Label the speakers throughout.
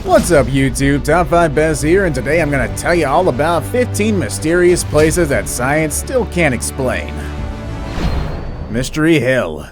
Speaker 1: What's up YouTube, Top 5 Best here, and today I'm gonna tell you all about 15 mysterious places that science still can't explain. Mystery Hill.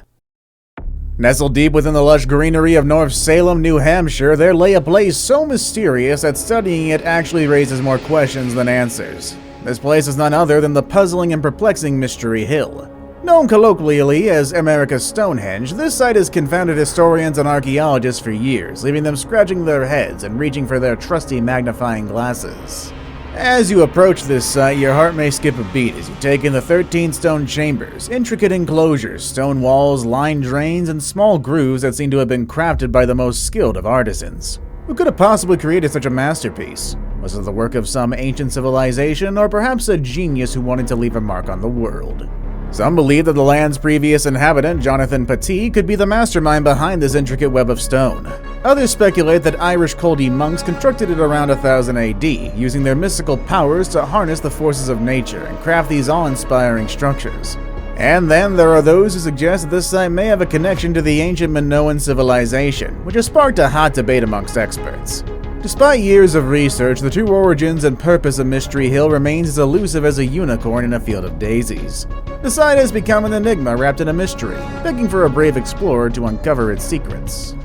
Speaker 1: Nestled deep within the lush greenery of North Salem, New Hampshire, there lay a place so mysterious that studying it actually raises more questions than answers. This place is none other than the puzzling and perplexing Mystery Hill. Known colloquially as America's Stonehenge, this site has confounded historians and archaeologists for years, leaving them scratching their heads and reaching for their trusty magnifying glasses. As you approach this site, your heart may skip a beat as you take in the 13 stone chambers, intricate enclosures, stone walls, lined drains, and small grooves that seem to have been crafted by the most skilled of artisans. Who could have possibly created such a masterpiece? Was it the work of some ancient civilization, or perhaps a genius who wanted to leave a mark on the world? Some believe that the land's previous inhabitant, Jonathan Petit, could be the mastermind behind this intricate web of stone. Others speculate that Irish Chaldee monks constructed it around 1000 AD, using their mystical powers to harness the forces of nature and craft these awe-inspiring structures. And then there are those who suggest that this site may have a connection to the ancient Minoan civilization, which has sparked a hot debate amongst experts. Despite years of research, the true origins and purpose of Mystery Hill remains as elusive as a unicorn in a field of daisies. The site has become an enigma wrapped in a mystery, begging for a brave explorer to uncover its secrets.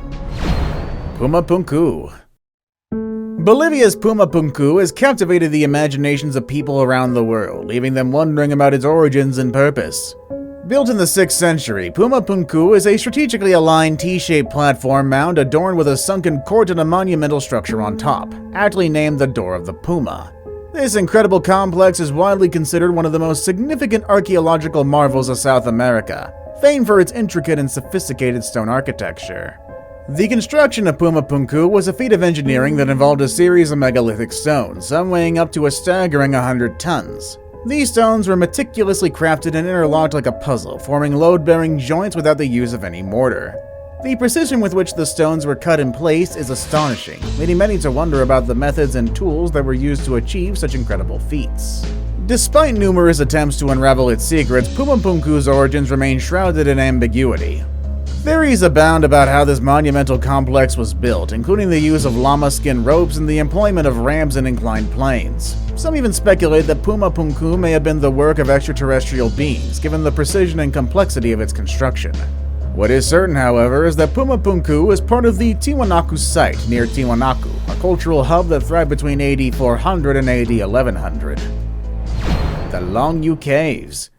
Speaker 1: PUNKU. Bolivia's PUNKU has captivated the imaginations of people around the world, leaving them wondering about its origins and purpose. Built in the 6th century, PUNKU is a strategically aligned T-shaped platform mound adorned with a sunken court and a monumental structure on top, aptly named the Door of the Puma. This incredible complex is widely considered one of the most significant archaeological marvels of South America, famed for its intricate and sophisticated stone architecture. The construction of PUNKU was a feat of engineering that involved a series of megalithic stones, some weighing up to a staggering 100 tons. These stones were meticulously crafted and interlocked like a puzzle, forming load-bearing joints without the use of any mortar. The precision with which the stones were cut in place is astonishing, leading many to wonder about the methods and tools that were used to achieve such incredible feats. Despite numerous attempts to unravel its secrets, PUNKU's origins remain shrouded in ambiguity. Theories abound about how this monumental complex was built, including the use of llama skin ropes and the employment of ramps and inclined planes. Some even speculate that PUNKU may have been the work of extraterrestrial beings, given the precision and complexity of its construction. What is certain, however, is that PUNKU is part of the Tiwanaku site near Tiwanaku, a cultural hub that thrived between AD 400 and AD 1100. The LONGYOU Caves.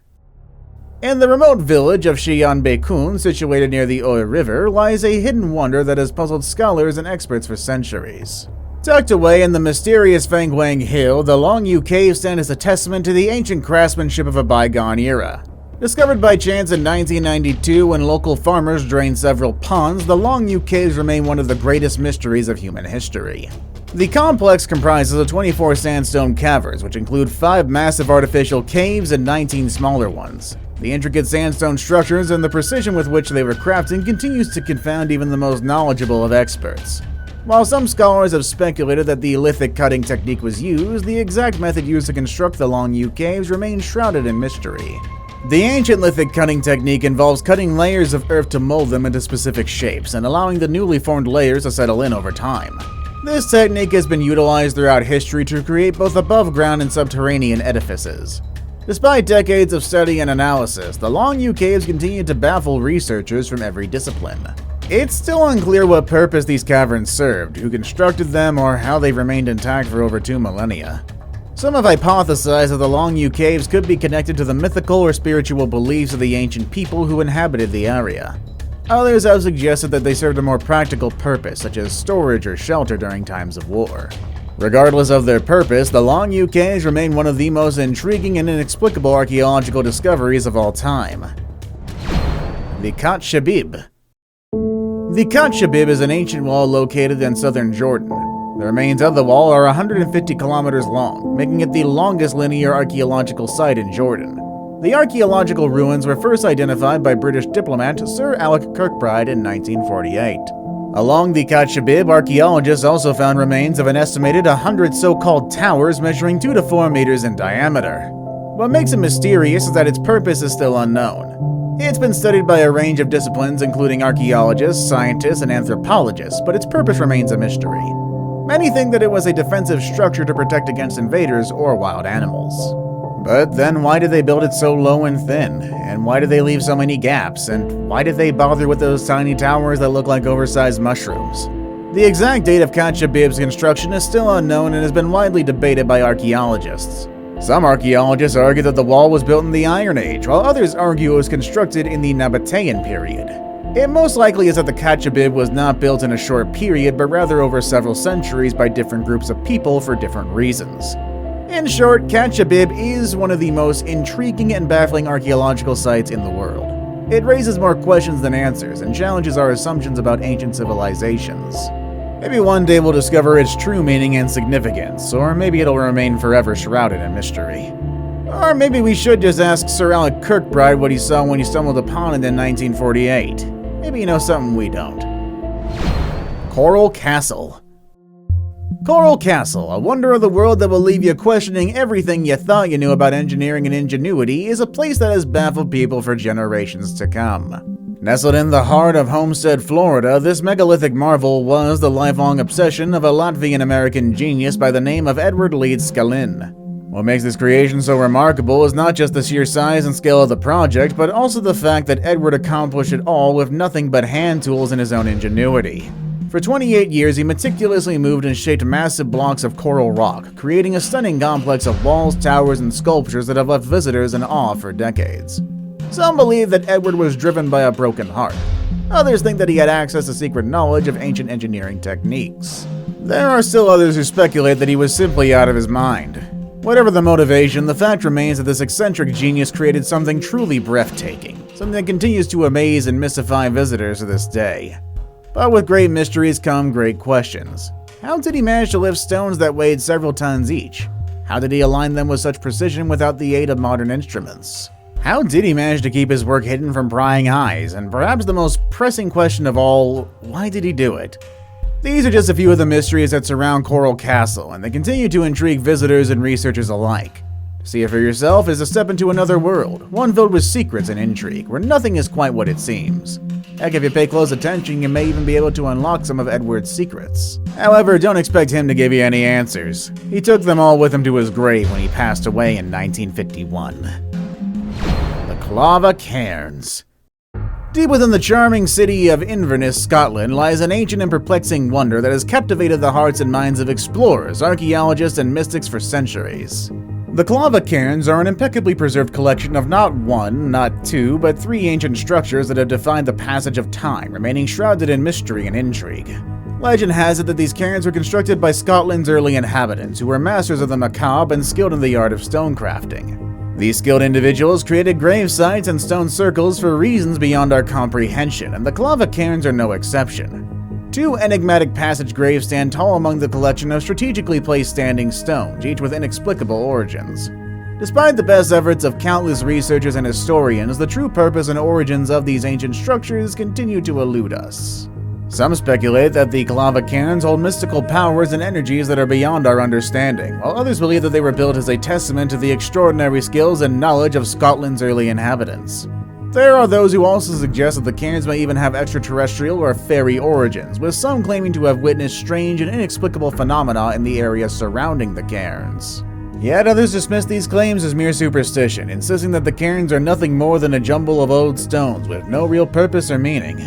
Speaker 1: In the remote village of Shiyanbekun, situated near the Oi River, lies a hidden wonder that has puzzled scholars and experts for centuries. Tucked away in the mysterious Fanghuang Hill, the LONGYOU Caves stand as a testament to the ancient craftsmanship of a bygone era. Discovered by chance in 1992 when local farmers drained several ponds, the LONGYOU Caves remain one of the greatest mysteries of human history. The complex comprises of 24 sandstone caverns, which include 5 massive artificial caves and 19 smaller ones. The intricate sandstone structures and the precision with which they were crafted continues to confound even the most knowledgeable of experts. While some scholars have speculated that the lithic cutting technique was used, the exact method used to construct the LONGYOU Caves remains shrouded in mystery. The ancient lithic cutting technique involves cutting layers of earth to mold them into specific shapes and allowing the newly formed layers to settle in over time. This technique has been utilized throughout history to create both above-ground and subterranean edifices. Despite decades of study and analysis, the LONGYOU Caves continue to baffle researchers from every discipline. It's still unclear what purpose these caverns served, who constructed them, or how they've remained intact for over 2 millennia. Some have hypothesized that the LONGYOU Caves could be connected to the mythical or spiritual beliefs of the ancient people who inhabited the area. Others have suggested that they served a more practical purpose, such as storage or shelter during times of war. Regardless of their purpose, the LONGYOU Caves remain one of the most intriguing and inexplicable archaeological discoveries of all time. The Khat Shabib. The Khat Shabib is an ancient wall located in southern Jordan. The remains of the wall are 150 kilometers long, making it the longest linear archaeological site in Jordan. The archaeological ruins were first identified by British diplomat Sir Alec Kirkbride in 1948. Along the Khat Shabib, archaeologists also found remains of an estimated 100 so-called towers measuring 2 to 4 meters in diameter. What makes it mysterious is that its purpose is still unknown. It's been studied by a range of disciplines including archaeologists, scientists, and anthropologists, but its purpose remains a mystery. Many think that it was a defensive structure to protect against invaders or wild animals. But then why did they build it so low and thin? And why did they leave so many gaps? And why did they bother with those tiny towers that look like oversized mushrooms? The exact date of Chatchabib's construction is still unknown and has been widely debated by archaeologists. Some archaeologists argue that the wall was built in the Iron Age, while others argue it was constructed in the Nabatean period. It most likely is that the Chatchabib was not built in a short period, but rather over several centuries by different groups of people for different reasons. In short, Chatchabib is one of the most intriguing and baffling archaeological sites in the world. It raises more questions than answers and challenges our assumptions about ancient civilizations. Maybe one day we'll discover its true meaning and significance, or maybe it'll remain forever shrouded in mystery. Or maybe we should just ask Sir Alec Kirkbride what he saw when he stumbled upon it in 1948. Maybe he knows something we don't. Coral Castle. Coral Castle, a wonder of the world that will leave you questioning everything you thought you knew about engineering and ingenuity, is a place that has baffled people for generations to come. Nestled in the heart of Homestead, Florida, this megalithic marvel was the lifelong obsession of a Latvian-American genius by the name of Edward Leedskalnin. What makes this creation so remarkable is not just the sheer size and scale of the project, but also the fact that Edward accomplished it all with nothing but hand tools and his own ingenuity. For 28 years, he meticulously moved and shaped massive blocks of coral rock, creating a stunning complex of walls, towers, and sculptures that have left visitors in awe for decades. Some believe that Edward was driven by a broken heart. Others think that he had access to secret knowledge of ancient engineering techniques. There are still others who speculate that he was simply out of his mind. Whatever the motivation, the fact remains that this eccentric genius created something truly breathtaking, something that continues to amaze and mystify visitors to this day. But with great mysteries come great questions. How did he manage to lift stones that weighed several tons each? How did he align them with such precision without the aid of modern instruments? How did he manage to keep his work hidden from prying eyes? And perhaps the most pressing question of all, why did he do it? These are just a few of the mysteries that surround Coral Castle, and they continue to intrigue visitors and researchers alike. To see it for yourself is a step into another world, one filled with secrets and intrigue, where nothing is quite what it seems. Heck, if you pay close attention, you may even be able to unlock some of Edward's secrets. However, don't expect him to give you any answers. He took them all with him to his grave when he passed away in 1951. The CLAVA CAIRNS. Deep within the charming city of Inverness, Scotland, lies an ancient and perplexing wonder that has captivated the hearts and minds of explorers, archaeologists, and mystics for centuries. The CLAVA cairns are an impeccably preserved collection of not one, not two, but three ancient structures that have defied the passage of time, remaining shrouded in mystery and intrigue. Legend has it that these cairns were constructed by Scotland's early inhabitants, who were masters of the macabre and skilled in the art of stone crafting. These skilled individuals created grave sites and stone circles for reasons beyond our comprehension, and the CLAVA cairns are no exception. Two enigmatic passage graves stand tall among the collection of strategically placed standing stones, each with inexplicable origins. Despite the best efforts of countless researchers and historians, the true purpose and origins of these ancient structures continue to elude us. Some speculate that the CLAVA cairns hold mystical powers and energies that are beyond our understanding, while others believe that they were built as a testament to the extraordinary skills and knowledge of Scotland's early inhabitants. There are those who also suggest that the cairns may even have extraterrestrial or fairy origins, with some claiming to have witnessed strange and inexplicable phenomena in the area surrounding the cairns. Yet others dismiss these claims as mere superstition, insisting that the cairns are nothing more than a jumble of old stones with no real purpose or meaning.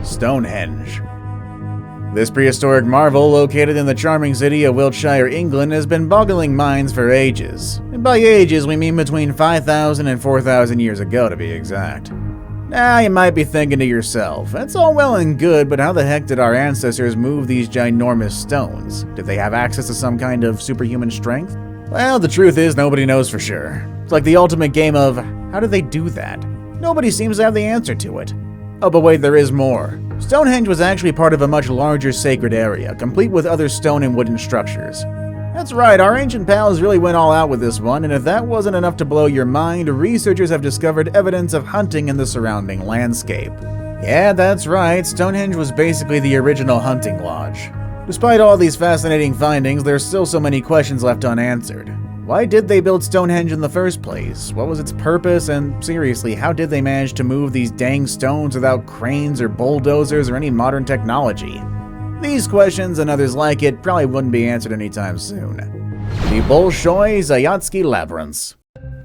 Speaker 1: Stonehenge. This prehistoric marvel, located in the charming city of Wiltshire, England, has been boggling minds for ages. And by ages, we mean between 5,000 and 4,000 years ago, to be exact. Now, you might be thinking to yourself, that's all well and good, but how the heck did our ancestors move these ginormous stones? Did they have access to some kind of superhuman strength? Well, the truth is, nobody knows for sure. It's like the ultimate game of, how did they do that? Nobody seems to have the answer to it. Oh, but wait, there is more. Stonehenge was actually part of a much larger sacred area, complete with other stone and wooden structures. That's right, our ancient pals really went all out with this one, and if that wasn't enough to blow your mind, researchers have discovered evidence of hunting in the surrounding landscape. Yeah, that's right, Stonehenge was basically the original hunting lodge. Despite all these fascinating findings, there's still so many questions left unanswered. Why did they build Stonehenge in the first place? What was its purpose? And seriously, how did they manage to move these dang stones without cranes or bulldozers or any modern technology? These questions and others like it probably wouldn't be answered anytime soon. The Bolshoi ZAYATSKY Labyrinths.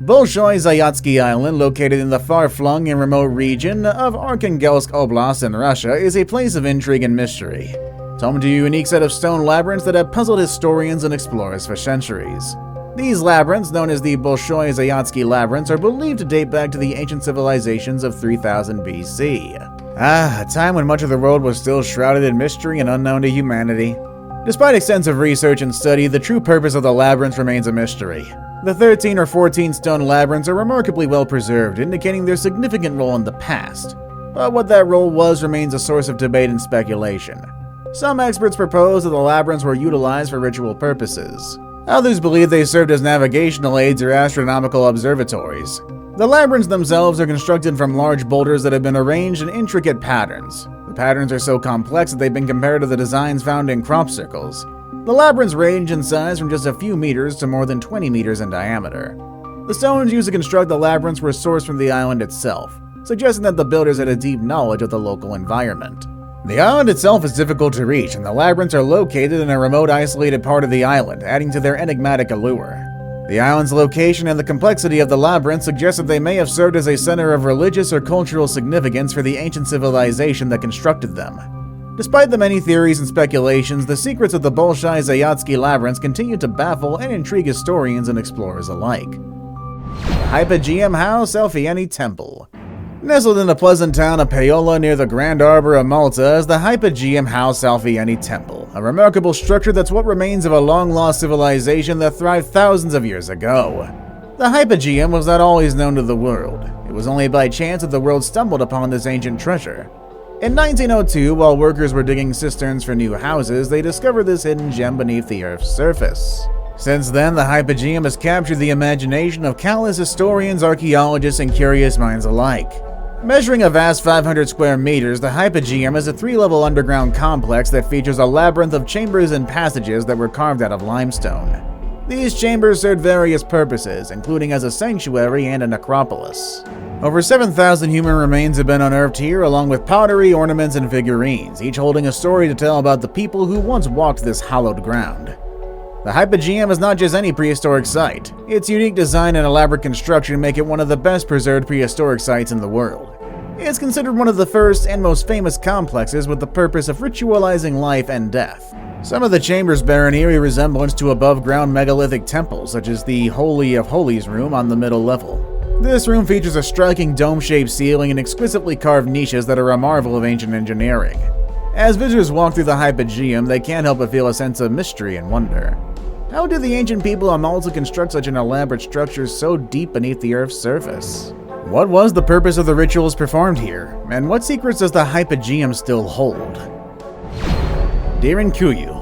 Speaker 1: Bolshoi ZAYATSKY Island, located in the far-flung and remote region of Arkhangelsk Oblast in Russia, is a place of intrigue and mystery. It's home to a unique set of stone labyrinths that have puzzled historians and explorers for centuries. These labyrinths, known as the Bolshoi ZAYATSKY Labyrinths, are believed to date back to the ancient civilizations of 3000 BC. A time when much of the world was still shrouded in mystery and unknown to humanity. Despite extensive research and study, the true purpose of the labyrinths remains a mystery. The 13 or 14 stone labyrinths are remarkably well preserved, indicating their significant role in the past. But what that role was remains a source of debate and speculation. Some experts propose that the labyrinths were utilized for ritual purposes. Others believe they served as navigational aids or astronomical observatories. The labyrinths themselves are constructed from large boulders that have been arranged in intricate patterns. The patterns are so complex that they've been compared to the designs found in crop circles. The labyrinths range in size from just a few meters to more than 20 meters in diameter. The stones used to construct the labyrinths were sourced from the island itself, suggesting that the builders had a deep knowledge of the local environment. The island itself is difficult to reach, and the labyrinths are located in a remote, isolated part of the island, adding to their enigmatic allure. The island's location and the complexity of the labyrinth suggest that they may have served as a center of religious or cultural significance for the ancient civilization that constructed them. Despite the many theories and speculations, the secrets of the Bolshoi ZAYATSKY Labyrinths continue to baffle and intrigue historians and explorers alike. The HYPOGEUM SAFLIENI Temple. Nestled in the pleasant town of Paola near the Grand Arbor of Malta is the HYPOGEUM SAFLIENI Temple, a remarkable structure that's what remains of a long-lost civilization that thrived thousands of years ago. The HYPOGEUM was not always known to the world. It was only by chance that the world stumbled upon this ancient treasure. In 1902, while workers were digging cisterns for new houses, they discovered this hidden gem beneath the Earth's surface. Since then, the HYPOGEUM has captured the imagination of countless historians, archaeologists, and curious minds alike. Measuring a vast 500 square meters, the HYPOGEUM is a 3-level underground complex that features a labyrinth of chambers and passages that were carved out of limestone. These chambers served various purposes, including as a sanctuary and a necropolis. Over 7,000 human remains have been unearthed here, along with pottery, ornaments, and figurines, each holding a story to tell about the people who once walked this hallowed ground. The HYPOGEUM is not just any prehistoric site. Its unique design and elaborate construction make it one of the best preserved prehistoric sites in the world. It's considered one of the first and most famous complexes with the purpose of ritualizing life and death. Some of the chambers bear an eerie resemblance to above-ground megalithic temples, such as the Holy of Holies room on the middle level. This room features a striking dome-shaped ceiling and exquisitely carved niches that are a marvel of ancient engineering. As visitors walk through the HYPOGEUM, they can't help but feel a sense of mystery and wonder. How did the ancient people of Malta construct such an elaborate structure so deep beneath the Earth's surface? What was the purpose of the rituals performed here, and what secrets does the HYPOGEUM still hold? DERINKUYU.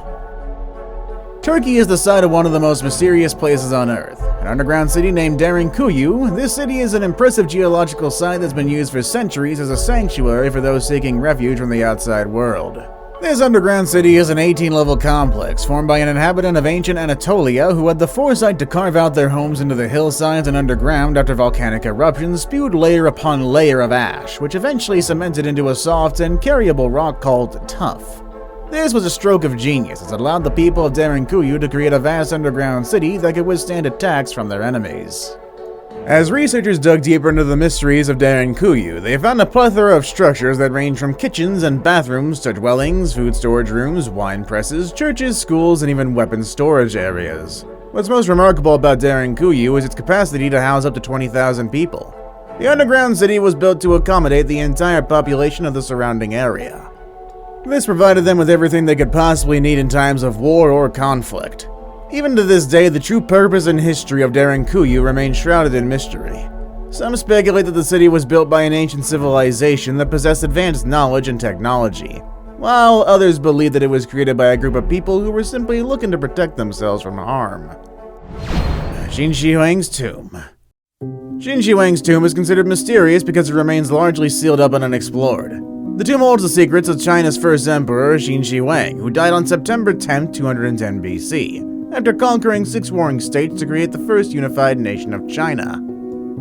Speaker 1: Turkey is the site of one of the most mysterious places on Earth, an underground city named DERINKUYU. This city is an impressive geological site that's been used for centuries as a sanctuary for those seeking refuge from the outside world. This underground city is an 18-level complex formed by an inhabitant of ancient Anatolia who had the foresight to carve out their homes into the hillsides and underground after volcanic eruptions spewed layer upon layer of ash, which eventually cemented into a soft and carryable rock called tuff. This was a stroke of genius as it allowed the people of DERINKUYU to create a vast underground city that could withstand attacks from their enemies. As researchers dug deeper into the mysteries of DERINKUYU, they found a plethora of structures that range from kitchens and bathrooms to dwellings, food storage rooms, wine presses, churches, schools, and even weapons storage areas. What's most remarkable about DERINKUYU is its capacity to house up to 20,000 people. The underground city was built to accommodate the entire population of the surrounding area. This provided them with everything they could possibly need in times of war or conflict. Even to this day, the true purpose and history of DERINKUYU remain shrouded in mystery. Some speculate that the city was built by an ancient civilization that possessed advanced knowledge and technology, while others believe that it was created by a group of people who were simply looking to protect themselves from harm. Qin Shi Huang's tomb. Qin Shi Huang's tomb is considered mysterious because it remains largely sealed up and unexplored. The tomb holds the secrets of China's first emperor, Qin Shi Huang, who died on September 10, 210 BC. After conquering 6 warring states to create the first unified nation of China.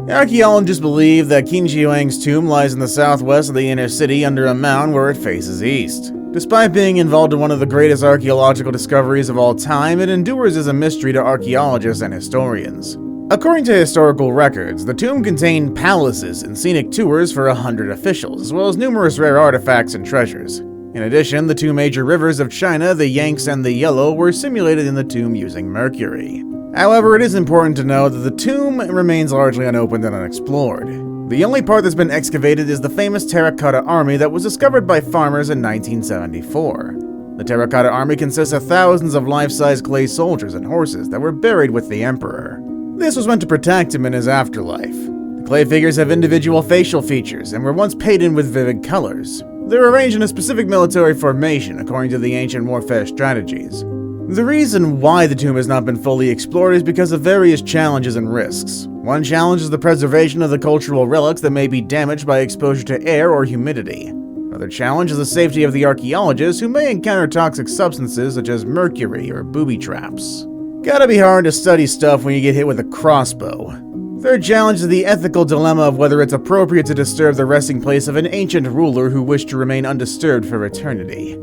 Speaker 1: Archaeologists believe that Qin Shi Huang's tomb lies in the southwest of the inner city under a mound where it faces east. Despite being involved in one of the greatest archaeological discoveries of all time, it endures as a mystery to archaeologists and historians. According to historical records, the tomb contained palaces and scenic tours for 100 officials, as well as numerous rare artifacts and treasures. In addition, the two major rivers of China, the Yangtze and the Yellow, were simulated in the tomb using mercury. However, it is important to note that the tomb remains largely unopened and unexplored. The only part that's been excavated is the famous terracotta army that was discovered by farmers in 1974. The terracotta army consists of thousands of life-size clay soldiers and horses that were buried with the emperor. This was meant to protect him in his afterlife. The clay figures have individual facial features and were once painted with vivid colors. They're arranged in a specific military formation according to the ancient warfare strategies. The reason why the tomb has not been fully explored is because of various challenges and risks. One challenge is the preservation of the cultural relics that may be damaged by exposure to air or humidity. Another challenge is the safety of the archaeologists who may encounter toxic substances such as mercury or booby traps. Gotta be hard to study stuff when you get hit with a crossbow. Third challenge is the ethical dilemma of whether it's appropriate to disturb the resting place of an ancient ruler who wished to remain undisturbed for eternity.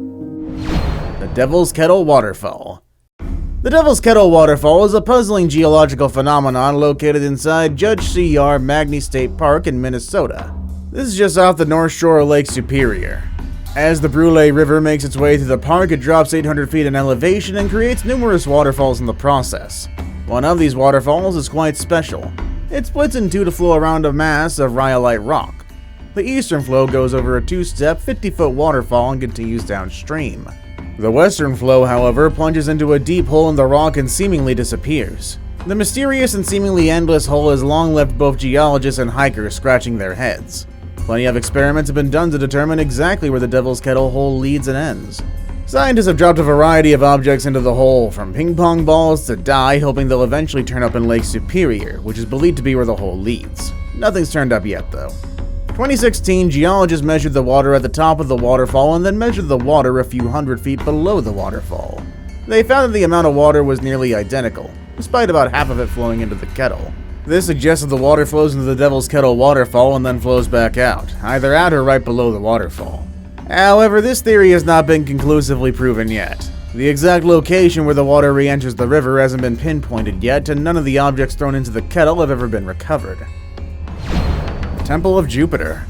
Speaker 1: The Devil's Kettle Waterfall. The Devil's Kettle Waterfall is a puzzling geological phenomenon located inside Judge C.R. Magny State Park in Minnesota. This is just off the north shore of Lake Superior. As the Brule River makes its way through the park, it drops 800 feet in elevation and creates numerous waterfalls in the process. One of these waterfalls is quite special. It splits in two to flow around a mass of rhyolite rock. The eastern flow goes over a two-step, 50-foot waterfall and continues downstream. The western flow, however, plunges into a deep hole in the rock and seemingly disappears. The mysterious and seemingly endless hole has long left both geologists and hikers scratching their heads. Plenty of experiments have been done to determine exactly where the Devil's Kettle hole leads and ends. Scientists have dropped a variety of objects into the hole, from ping pong balls to dye, hoping they'll eventually turn up in Lake Superior, which is believed to be where the hole leads. Nothing's turned up yet, though. 2016, geologists measured the water at the top of the waterfall and then measured the water a few hundred feet below the waterfall. They found that the amount of water was nearly identical, despite about half of it flowing into the kettle. This suggests that the water flows into the Devil's Kettle waterfall and then flows back out, either at or right below the waterfall. However, this theory has not been conclusively proven yet. The exact location where the water re-enters the river hasn't been pinpointed yet, and none of the objects thrown into the kettle have ever been recovered. The Temple of Jupiter.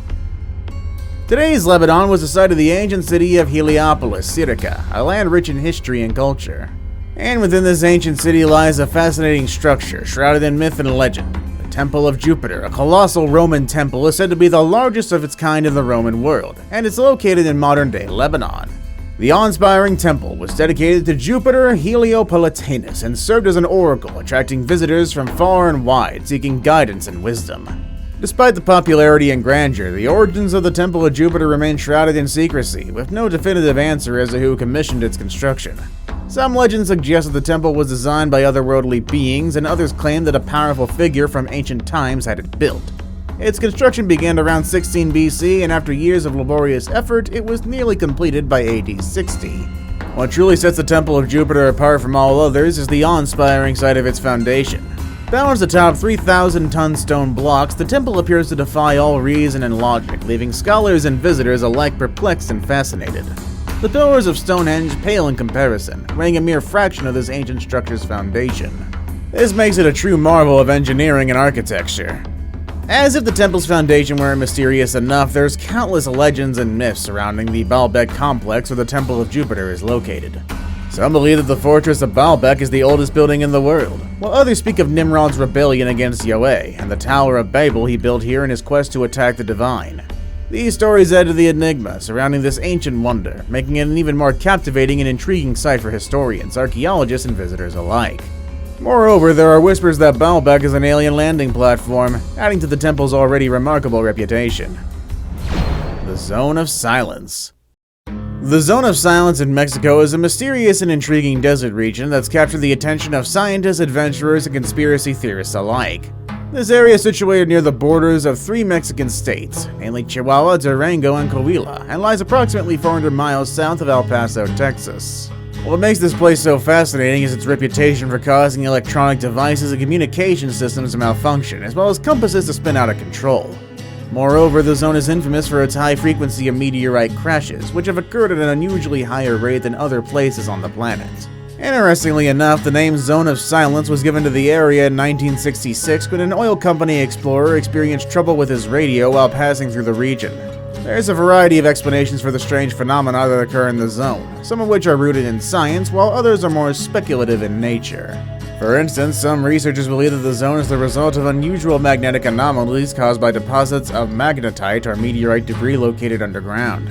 Speaker 1: Today's Lebanon was the site of the ancient city of Heliopolis, Syrica, a land rich in history and culture. And within this ancient city lies a fascinating structure shrouded in myth and legend. The Temple of Jupiter, a colossal Roman temple, is said to be the largest of its kind in the Roman world, and it's located in modern-day Lebanon. The awe-inspiring temple was dedicated to Jupiter Heliopolitanus and served as an oracle, attracting visitors from far and wide seeking guidance and wisdom. Despite the popularity and grandeur, the origins of the Temple of Jupiter remain shrouded in secrecy, with no definitive answer as to who commissioned its construction. Some legends suggest that the temple was designed by otherworldly beings, and others claim that a powerful figure from ancient times had it built. Its construction began around 16 BC, and after years of laborious effort, it was nearly completed by AD 60. What truly sets the Temple of Jupiter apart from all others is the awe-inspiring sight of its foundation. Balanced atop 3,000-ton stone blocks, the temple appears to defy all reason and logic, leaving scholars and visitors alike perplexed and fascinated. The pillars of Stonehenge pale in comparison, weighing a mere fraction of this ancient structure's foundation. This makes it a true marvel of engineering and architecture. As if the temple's foundation weren't mysterious enough, there's countless legends and myths surrounding the Baalbek complex where the Temple of Jupiter is located. Some believe that the fortress of Baalbek is the oldest building in the world, while others speak of Nimrod's rebellion against Yahweh and the Tower of Babel he built here in his quest to attack the divine. These stories add to the enigma surrounding this ancient wonder, making it an even more captivating and intriguing sight for historians, archaeologists, and visitors alike. Moreover, there are whispers that Baalbek is an alien landing platform, adding to the temple's already remarkable reputation. The Zone of Silence. The Zone of Silence in Mexico is a mysterious and intriguing desert region that's captured the attention of scientists, adventurers, and conspiracy theorists alike. This area is situated near the borders of 3 Mexican states, namely Chihuahua, Durango, and Coahuila, and lies approximately 400 miles south of El Paso, Texas. What makes this place so fascinating is its reputation for causing electronic devices and communication systems to malfunction, as well as compasses to spin out of control. Moreover, the zone is infamous for its high frequency of meteorite crashes, which have occurred at an unusually higher rate than other places on the planet. Interestingly enough, the name Zone of Silence was given to the area in 1966 when an oil company explorer experienced trouble with his radio while passing through the region. There's a variety of explanations for the strange phenomena that occur in the zone, some of which are rooted in science, while others are more speculative in nature. For instance, some researchers believe that the zone is the result of unusual magnetic anomalies caused by deposits of magnetite or meteorite debris located underground.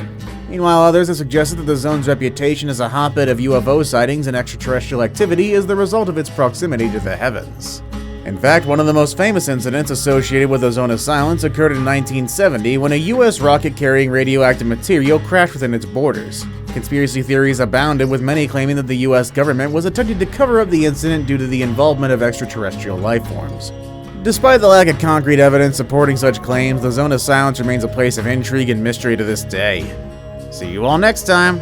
Speaker 1: Meanwhile, others have suggested that the zone's reputation as a hotbed of UFO sightings and extraterrestrial activity is the result of its proximity to the heavens. In fact, one of the most famous incidents associated with the Zone of Silence occurred in 1970 when a US rocket carrying radioactive material crashed within its borders. Conspiracy theories abounded, with many claiming that the US government was attempting to cover up the incident due to the involvement of extraterrestrial life forms. Despite the lack of concrete evidence supporting such claims, the Zone of Silence remains a place of intrigue and mystery to this day. See you all next time!